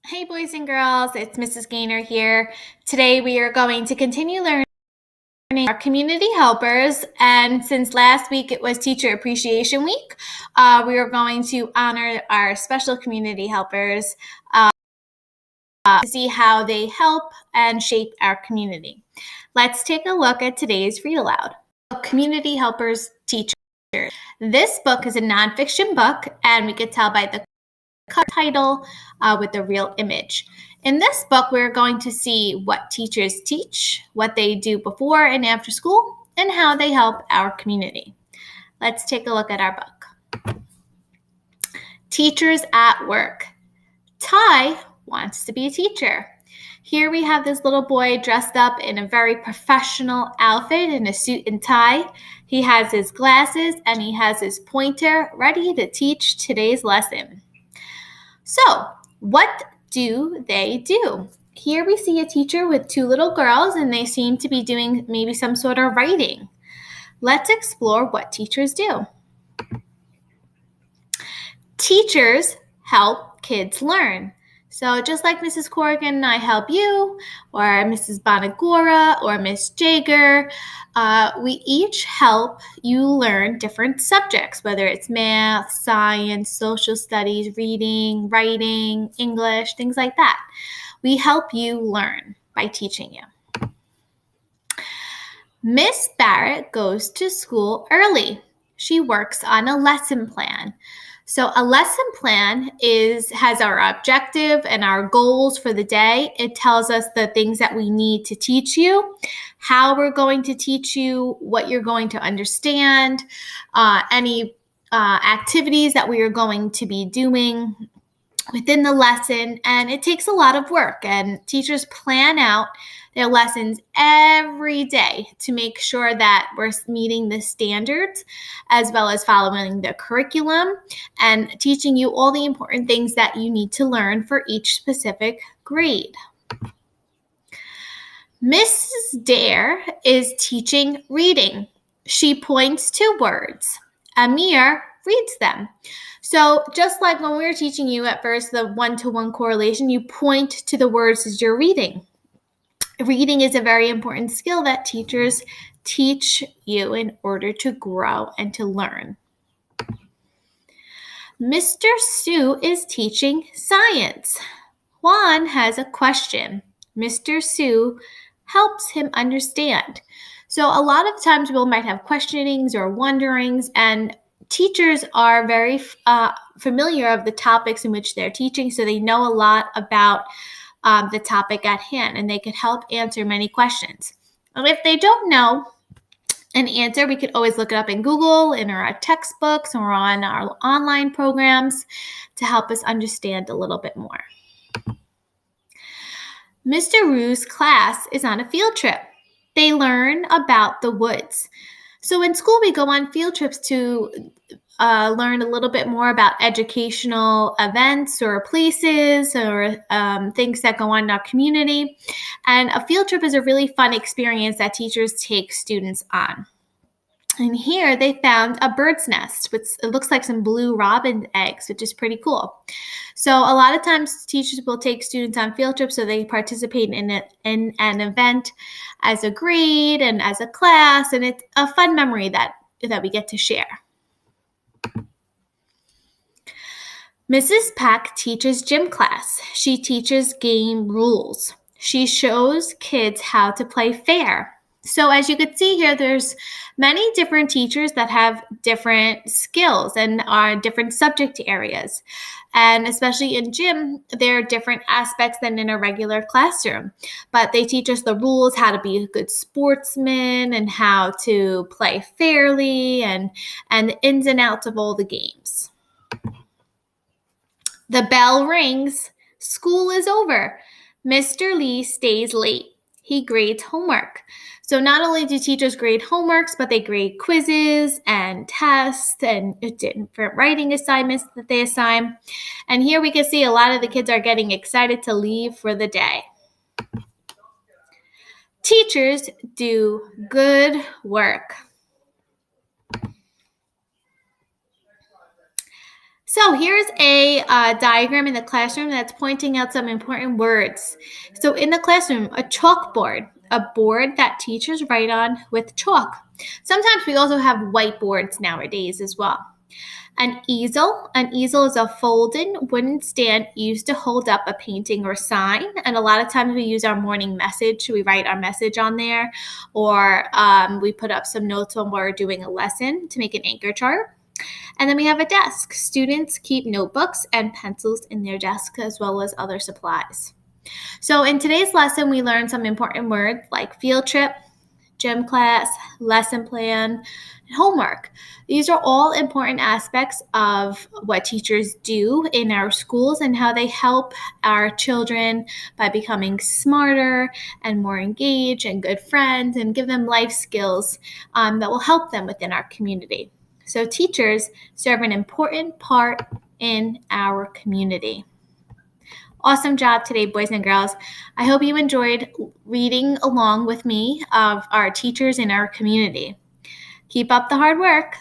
Hey boys and girls, it's Mrs. Gaynor here. Today we are going to continue learning our community helpers, and since last week it was Teacher Appreciation Week, we are going to honor our special community helpers to see how they help and shape our community. Let's take a look at today's read aloud. Community Helpers Teacher. This book is a nonfiction book, and we could tell by the title with the real image. In this book, we're going to see what teachers teach, what they do before and after school, and how they help our community. Let's take a look at our book. Teachers at Work. Ty wants to be a teacher. Here we have this little boy dressed up in a very professional outfit in a suit and tie. He has his glasses and he has his pointer ready to teach today's lesson. So, what do they do? Here we see a teacher with two little girls, and they seem to be doing maybe some sort of writing. Let's explore what teachers do. Teachers help kids learn. So just like Mrs. Corrigan and I help you, or Mrs. Bonagora, or Miss Jager, we each help you learn different subjects, whether it's math, science, social studies, reading, writing, English, things like that. We help you learn by teaching you. Miss Barrett goes to school early. She works on a lesson plan. So a lesson plan has our objective and our goals for the day. It tells us the things that we need to teach you, how we're going to teach you, what you're going to understand, any activities that we are going to be doing within the lesson. And it takes a lot of work, and teachers plan out their lessons every day to make sure that we're meeting the standards as well as following the curriculum and teaching you all the important things that you need to learn for each specific grade. Mrs. Dare is teaching reading. She points to words. Amir reads them. So just like when we were teaching you at first the one-to-one correlation, you point to the words as you're reading. Reading is a very important skill that teachers teach you in order to grow and to learn. Mr. Sue is teaching science. Juan has a question. Mr. Sue helps him understand. So a lot of times people might have questionings or wonderings, and teachers are very familiar of the topics in which they're teaching, so they know a lot about the topic at hand, and they can help answer many questions. And if they don't know an answer, we could always look it up in Google, in our textbooks, or on our online programs to help us understand a little bit more. Mr. Rue's class is on a field trip. They learn about the woods. So in school, we go on field trips to learn a little bit more about educational events or places or things that go on in our community. And a field trip is a really fun experience that teachers take students on. And here they found a bird's nest, which it looks like some blue robin eggs, which is pretty cool. So a lot of times teachers will take students on field trips so they participate in an event as a grade and as a class, and it's a fun memory that we get to share. Mrs. Peck teaches gym class. She teaches game rules. She shows kids how to play fair. So as you can see here, there's many different teachers that have different skills and are different subject areas. And especially in gym, there are different aspects than in a regular classroom. But they teach us the rules, how to be a good sportsman and how to play fairly and the ins and outs of all the games. The bell rings. School is over. Mr. Lee stays late. He grades homework. So not only do teachers grade homeworks, but they grade quizzes and tests and different writing assignments that they assign. And here we can see a lot of the kids are getting excited to leave for the day. Teachers do good work. So here's a diagram in the classroom that's pointing out some important words. So in the classroom, a chalkboard, a board that teachers write on with chalk. Sometimes we also have whiteboards nowadays as well. An easel is a folded wooden stand used to hold up a painting or sign. And a lot of times we use our morning message. We write our message on there, or we put up some notes when we're doing a lesson to make an anchor chart. And then we have a desk. Students keep notebooks and pencils in their desk as well as other supplies. So in today's lesson, we learned some important words like field trip, gym class, lesson plan, and homework. These are all important aspects of what teachers do in our schools and how they help our children by becoming smarter and more engaged and good friends and give them life skills that will help them within our community. So teachers serve an important part in our community. Awesome job today, boys and girls. I hope you enjoyed reading along with me of our teachers in our community. Keep up the hard work.